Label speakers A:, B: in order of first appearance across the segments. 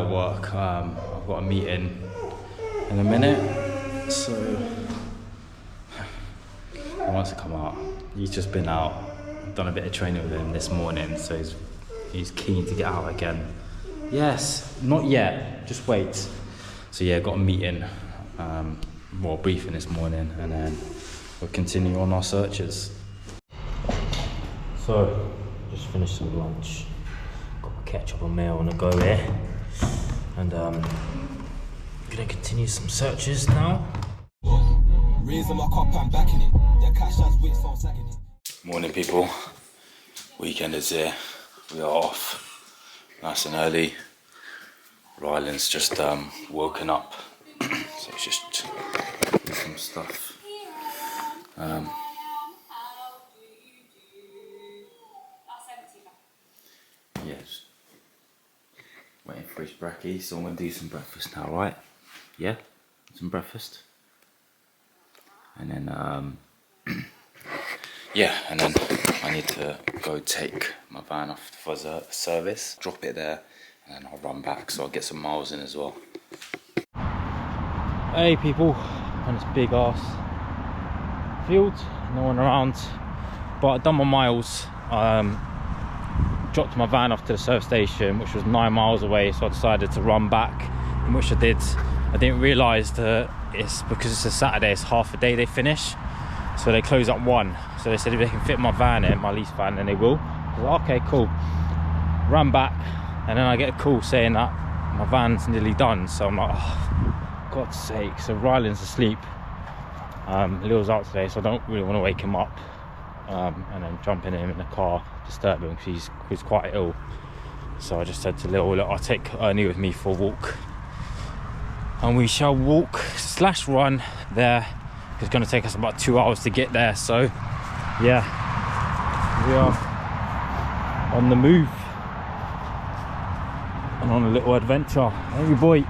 A: at work. I've got a meeting in a minute, so he wants to come out. He's just been out. I've done a bit of training with him this morning, so he's keen to get out again. Yes, not yet, just wait. So yeah, got a meeting, well, briefing this morning, and then we'll continue on our searches. So, just finished some lunch. Got my ketchup and mayo on the go here. And gonna continue some searches now. Morning people, weekend is here. We are off nice and early. Ryland's just woken up, so it's just do some stuff. Yes. Waiting for his brekkie, so I'm gonna do some breakfast now, right? Yeah? Some breakfast. And then yeah, and then I need to go take my van off for the service, drop it there, and then I'll run back, so I'll get some miles in as well. Hey people, on this big ass field, no one around, but I've done my miles. Dropped my van off to the service station, which was 9 miles away, so I decided to run back, in which I did. I didn't realise that it's because it's a Saturday, it's half a day they finish, so they close at 1. So they said if they can fit my van in, my lease van, then they will. I was like, okay, cool. Ran back, and then I get a call saying that my van's nearly done. So I'm like, oh, God's sake. So Ryland's asleep. Lil's out today, so I don't really want to wake him up. And then jumping him in the car, disturb him, because he's quite ill. So I just said to Lil, look, I'll take Ernie with me for a walk. And we shall walk / run there. It's going to take us about 2 hours to get there. So yeah, we are on the move and on a little adventure. Hey boy.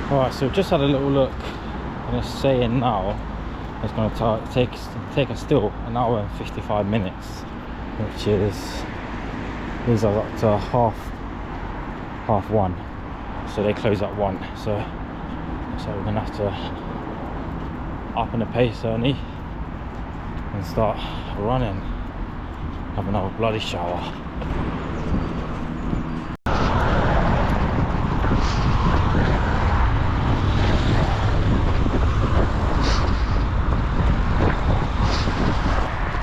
A: Alright, so just had a little look, and it's saying now it's going to take us still 1 hour and 55 minutes, which is, these are up to half 1, so they close at 1, so we're going to have to up in the pace only and start running, have another bloody shower.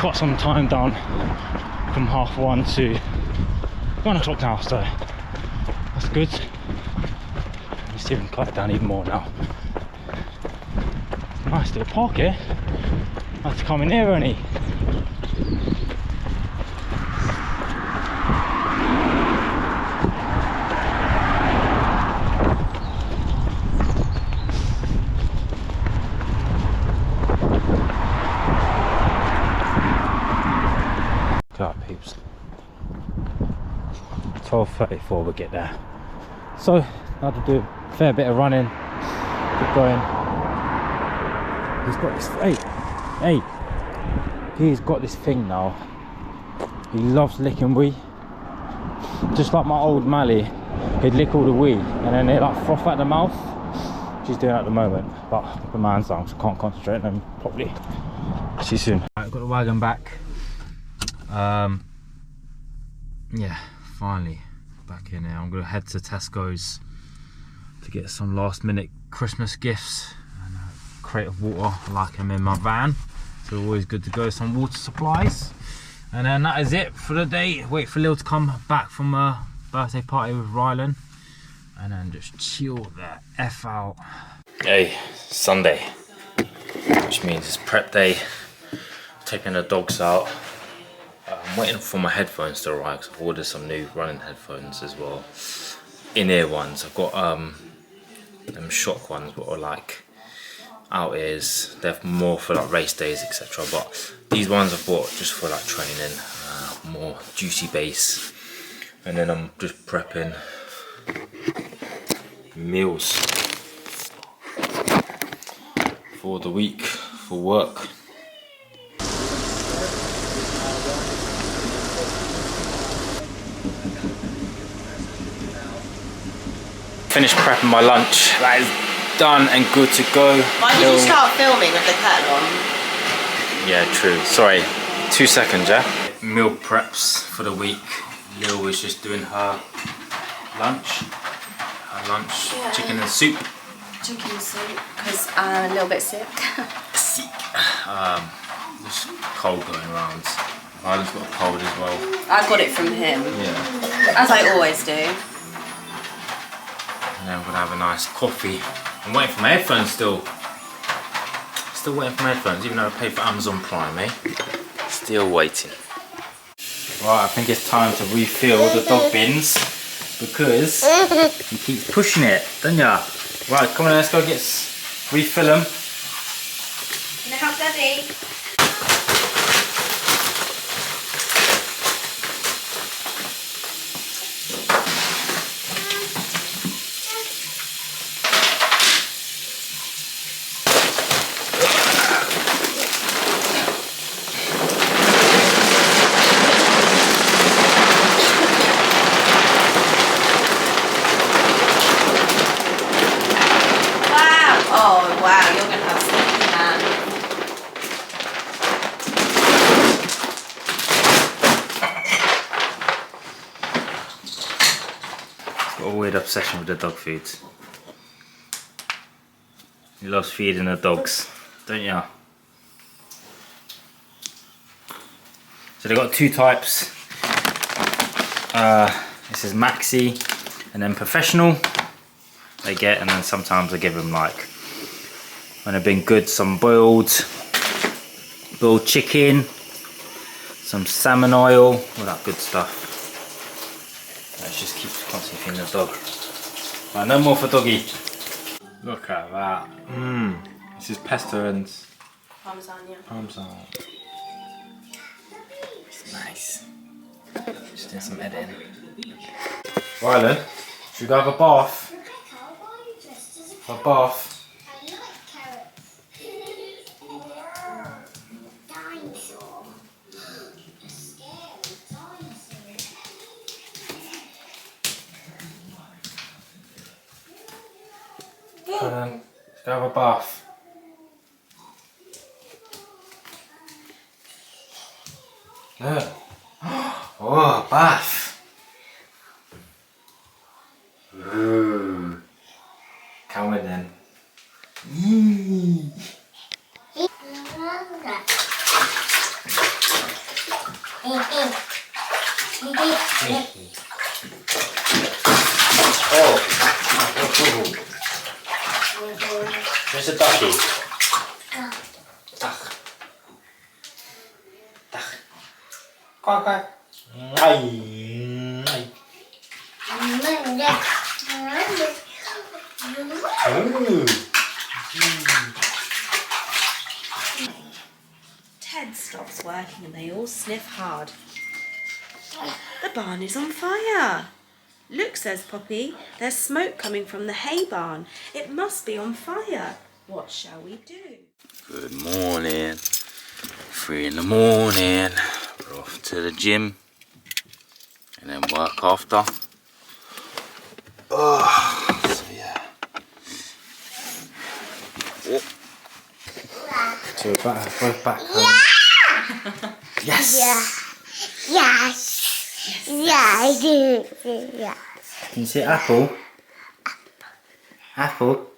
A: Got some time down from 1:30 to 1 o'clock now, so that's good. Let's see if we can cut it down even more now. Nice little park here. I have to come in here, Ernie. Peeps, 12:34 we'll get there, so I have to do a fair bit of running, keep going. He's got this, he's got this thing now, he loves licking wee, just like my old Mally. He'd lick all the wee and then it like froth at the mouth, which he's doing at the moment, but the man's down, so I can't concentrate on him properly. See you soon. I've got the wagon back. Yeah, finally back in here. I'm gonna head to Tesco's to get some last minute Christmas gifts and a crate of water, like I'm in my van, so always good to go. Some water supplies, and then that is it for the day. Wait for Lil to come back from a birthday party with Ryland, and then just chill the F out. Hey, Sunday, which means it's prep day. Taking the dogs out. I'm waiting for my headphones to arrive, because I've ordered some new running headphones as well. In-ear ones. I've got them shock ones, but are like out ears. They're more for like race days, etc. But these ones I've bought just for like training. more juicy base. And then I'm just prepping meals for the week for work. Finished prepping my lunch. That is done and good to go.
B: Why did you start filming with the curtain on?
A: Yeah, true. Sorry. 2 seconds, yeah? Meal preps for the week. Lil was just doing her lunch.
B: Yeah.
A: Chicken and soup.
B: Chicken soup, because I'm a little bit sick.
A: Sick. There's cold going around. Ireland's got a cold as well.
B: I got it from him.
A: Yeah.
B: As I always do.
A: And then I'm gonna have a nice coffee. I'm waiting for my headphones still. Still waiting for my headphones, even though I paid for Amazon Prime, eh? Still waiting. Right, I think it's time to refill the dog bins because he keeps pushing it, don't ya? Right, come on, let's go refill them.
B: Can I help Daddy?
A: Obsession with the dog food. He loves feeding the dogs, don't ya? So they got 2 types. This is Maxi and then Professional. They get, and then sometimes I give them, like, when they've been good, some boiled chicken, some salmon oil, all that good stuff. Let's just keep constantly feeding the dog. Right, no more for doggy. Look at that. This is pesto and
B: Parmesan, yeah.
A: parmesan. It's nice. Just doing some editing. Right then, should we go have a bath? A bath. Let's go have a bath. Look. Oh, bath. Ooh. Come in then. Oh. Where's the ducky? Dag. Dag. Quack quack. Ai. Ai.
B: Ted stops working and they all sniff hard. The barn is on fire. Look, says Poppy, there's smoke coming from the hay barn. It must be on fire. What shall we do?
A: Good morning. 3 in the morning. We're off to the gym and then work after. Oh, so yeah. So we're back home. Yeah. Yes.
C: Yeah. Yes. Yeah, I do. Yeah.
A: Can you say apple? Apple.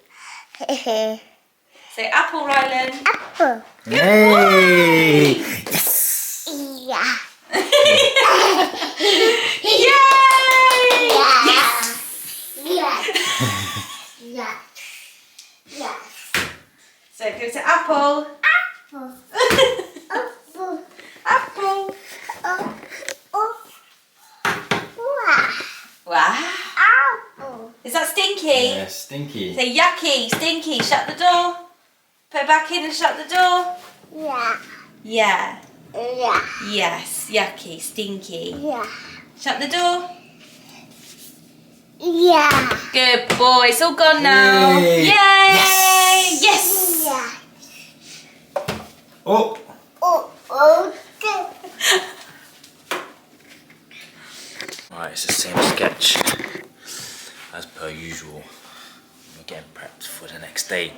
B: Say apple, Rylan.
C: Apple.
A: Hey! Yes!
C: Yeah.
B: Yay!
C: Yes. Yes. Yes.
B: So go to apple.
C: Apple.
B: Apple.
C: Apple.
B: Wow.
C: Apple.
B: Is that stinky?
A: Yeah, stinky.
B: Say yucky, stinky. Shut the door. Put it back in and shut the door.
C: Yeah.
B: Yeah.
C: Yeah.
B: Yes, yucky, stinky.
C: Yeah.
B: Shut the door.
C: Yeah.
B: Good boy, it's all gone now.
A: Yay.
B: Yay!
A: Yes.
B: Yes!
C: Yeah.
A: Oh!
C: Oh, okay.
A: Right, it's the same sketch as per usual. We're getting prepped for the next day,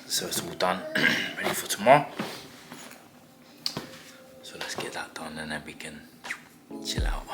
A: so it's all done, ready for tomorrow. So let's get that done and then we can chill out.